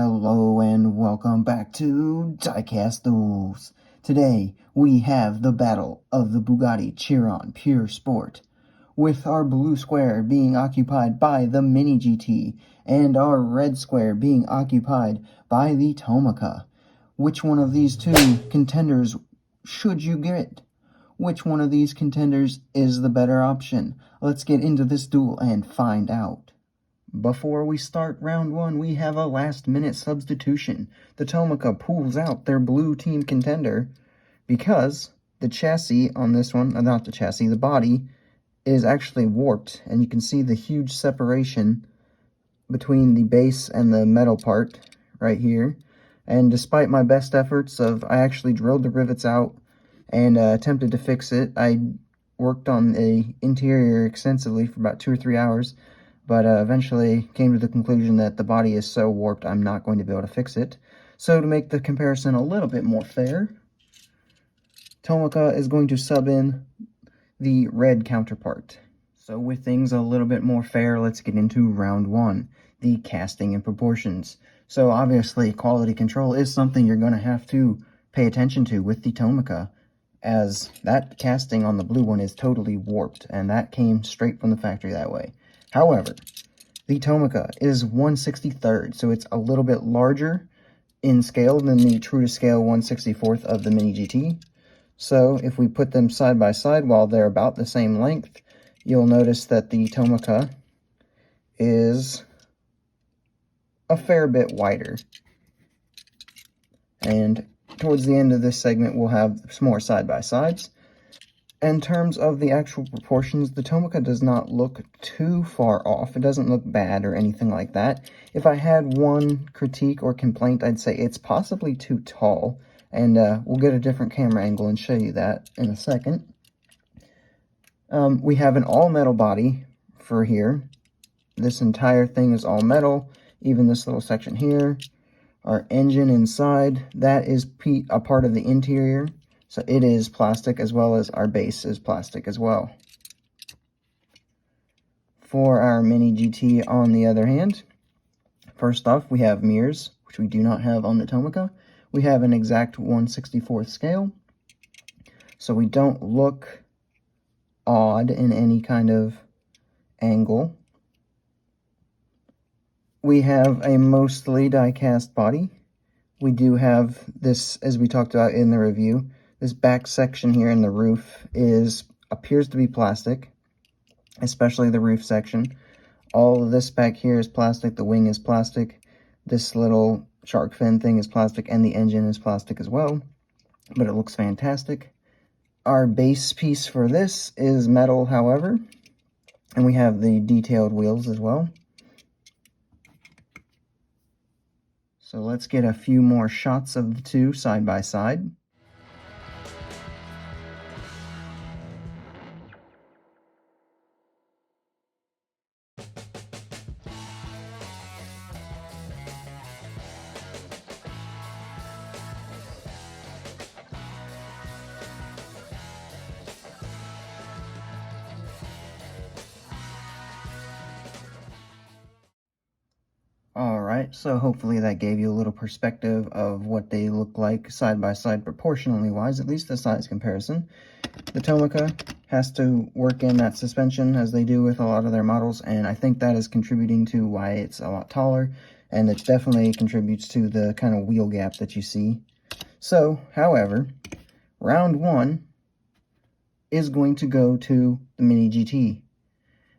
Hello and welcome back to Diecast Duels. Today we have the battle of the Bugatti Chiron Pur Sport, with our blue square being occupied by the MiniGT and our red square being occupied by the Tomica. Which one of these two contenders should you get? Which one of these contenders is the better option? Let's get into this duel and find out. Before we start round one, we have a last-minute substitution. The Tomica pulls out their blue team contender because the chassis on this one, not the chassis, the body, is actually warped. And you can see the huge separation between the base and the metal part right here. And despite my best efforts I actually drilled the rivets out and attempted to fix it. I worked on the interior extensively for about 2 or 3 hours. But eventually came to the conclusion that the body is so warped I'm not going to be able to fix it. So to make the comparison a little bit more fair, Tomica is going to sub in the red counterpart. So with things a little bit more fair, let's get into round one, the casting and proportions. So obviously quality control is something you're going to have to pay attention to with the Tomica, as that casting on the blue one is totally warped, and that came straight from the factory that way. However, the Tomica is 1/63rd, so it's a little bit larger in scale than the true-to-scale 1/64th of the MiniGT. So if we put them side by side while they're about the same length, you'll notice that the Tomica is a fair bit wider. And towards the end of this segment, we'll have some more side-by-sides. In terms of the actual proportions, the Tomica does not look too far off. It doesn't look bad or anything like that. If I had one critique or complaint, I'd say it's possibly too tall. And we'll get a different camera angle and show you that in a second. We have an all-metal body for here. This entire thing is all metal, even this little section here. Our engine inside, that is a part of the interior. So it is plastic, as well as our base is plastic as well. For our MiniGT, on the other hand, first off, we have mirrors, which we do not have on the Tomica. We have an exact 1/64th scale, so we don't look odd in any kind of angle. We have a mostly die-cast body. We do have this, as we talked about in the review. This back section here in the roof appears to be plastic, especially the roof section. All of this back here is plastic. The wing is plastic. This little shark fin thing is plastic, and the engine is plastic as well. But it looks fantastic. Our base piece for this is metal, however, and we have the detailed wheels as well. So let's get a few more shots of the two side by side. Alright, so hopefully that gave you a little perspective of what they look like side by side proportionally wise, at least the size comparison. The Tomica has to work in that suspension as they do with a lot of their models, and I think that is contributing to why it's a lot taller, and it definitely contributes to the kind of wheel gap that you see. So, however, round one is going to go to the MiniGT.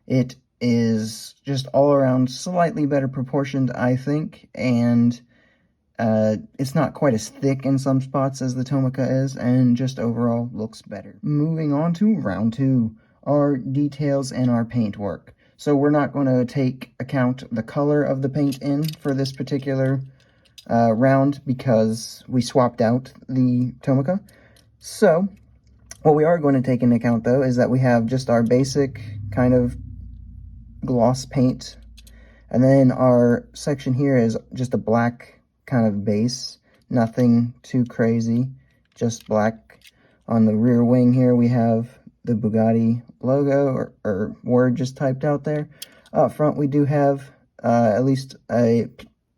It is just all around slightly better proportioned, I think, and it's not quite as thick in some spots as the Tomica is, and just overall looks better. Moving on to round two, our details and our paint work. So we're not going to take account the color of the paint in for this particular round because we swapped out the Tomica. So what we are going to take into account, though, is that we have just our basic kind of gloss paint, and then our section here is just a black kind of base, nothing too crazy, just black. On the rear wing here we have the Bugatti logo or word just typed out there. Up front we do have at least a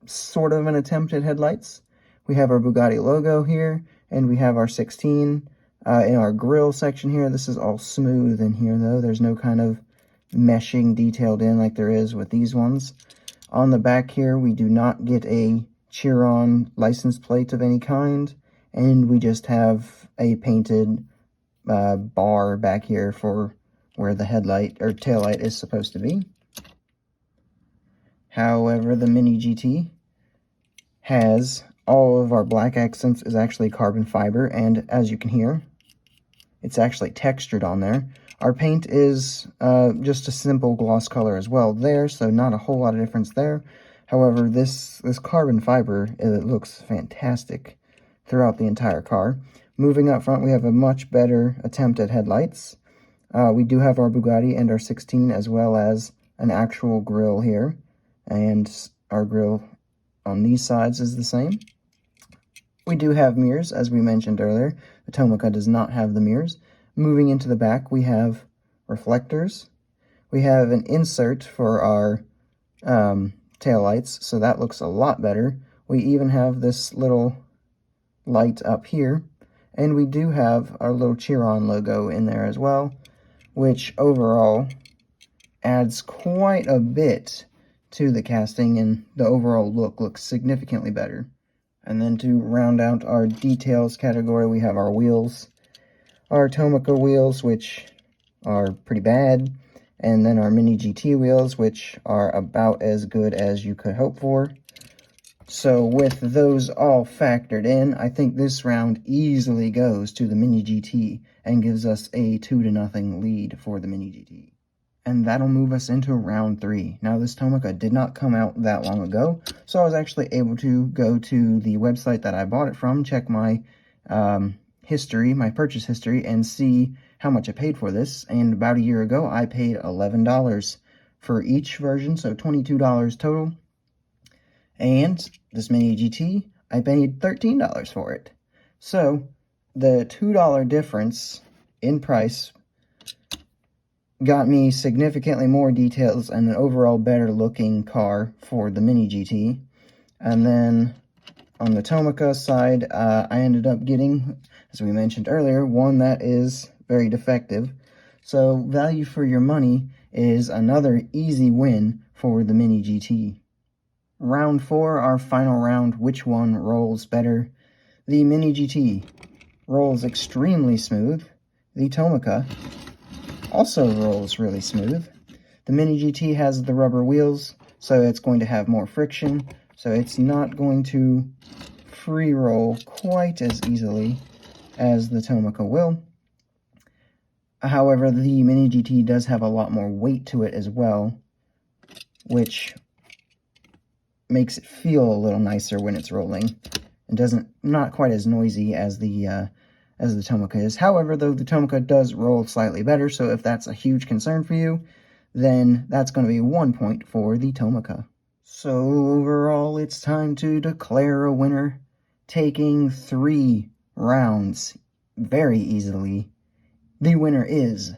sort of an attempt at headlights. We have our Bugatti logo here, and we have our 16 in our grille section here. This is all smooth in here, though. There's no kind of meshing detailed in like there is with these ones. On the back here, we do not get a Chiron license plate of any kind, and we just have a painted bar back here for where the headlight or taillight is supposed to be. However, the MiniGT has all of our black accents is actually carbon fiber, and as you can hear, it's actually textured on there. Our paint is just a simple gloss color as well there, so not a whole lot of difference there. However, this carbon fiber, it looks fantastic throughout the entire car. Moving up front, we have a much better attempt at headlights. We do have our Bugatti and our 16, as well as an actual grille here, and our grille on these sides is the same. We do have mirrors, as we mentioned earlier. The Tomica does not have the mirrors. Moving into the back, we have reflectors. We have an insert for our taillights, so that looks a lot better. We even have this little light up here, and we do have our little Chiron logo in there as well, which overall adds quite a bit to the casting, and the overall look looks significantly better. And then to round out our details category, we have our wheels. Our Tomica wheels, which are pretty bad, and then our MiniGT wheels, which are about as good as you could hope for. So with those all factored in, I think this round easily goes to the MiniGT and gives us a 2-0 lead for the MiniGT. And that'll move us into round 3. Now, this Tomica did not come out that long ago, so I was actually able to go to the website that I bought it from, check my history, my purchase history, and see how much I paid for this. And about a year ago, I paid $11 for each version, so $22 total. And this MiniGT, I paid $13 for it. So the $2 difference in price got me significantly more details and an overall better looking car for the MiniGT. And then on the Tomica side, I ended up getting, as we mentioned earlier, one that is very defective. So value for your money is another easy win for the MiniGT. Round 4, our final round, which one rolls better? The MiniGT rolls extremely smooth. The Tomica also rolls really smooth. The MiniGT has the rubber wheels, so it's going to have more friction, so it's not going to free roll quite as easily as the Tomica will. However, the MiniGT does have a lot more weight to it as well, which makes it feel a little nicer when it's rolling. It not quite as noisy as the Tomica is. However, though, the Tomica does roll slightly better, so if that's a huge concern for you, then that's going to be 1 point for the Tomica. So overall, it's time to declare a winner, taking 3 rounds very easily. The winner is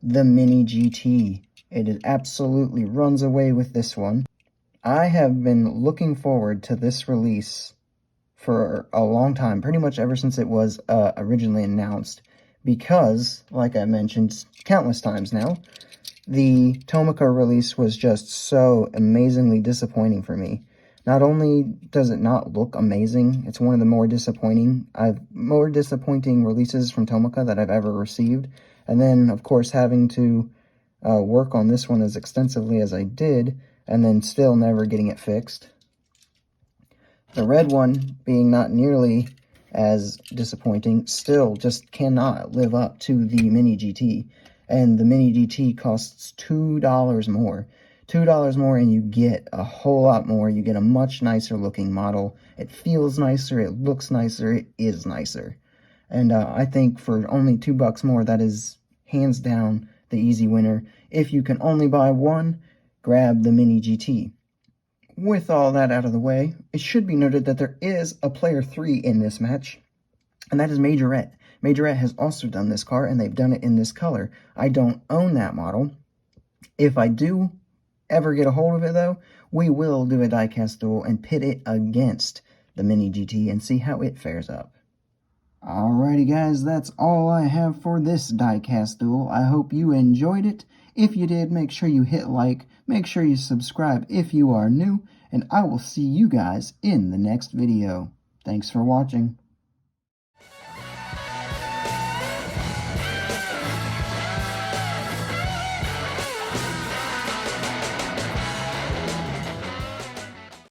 the MiniGT. It absolutely runs away with this one. I have been looking forward to this release for a long time, pretty much ever since it was originally announced, because, like I mentioned countless times now, the Tomica release was just so amazingly disappointing for me. Not only does it not look amazing, it's one of the more disappointing releases from Tomica that I've ever received, and then, of course, having to work on this one as extensively as I did, and then still never getting it fixed. The red one, being not nearly as disappointing, still just cannot live up to the MiniGT. And the MiniGT costs $2 more. $2 more and you get a whole lot more. You get a much nicer looking model. It feels nicer, it looks nicer, it is nicer. And I think for only $2 more, that is hands down the easy winner. If you can only buy one, grab the MiniGT. With all that out of the way, it should be noted that there is a player 3 in this match, and that is Majorette. Majorette has also done this car, and they've done it in this color. I don't own that model. If I do, ever get a hold of it, though, we will do a diecast duel and pit it against the MiniGT and see how it fares up. Alrighty guys, that's all I have for this diecast duel. I hope you enjoyed it. If you did, make sure you hit like, make sure you subscribe if you are new, and I will see you guys in the next video. Thanks for watching.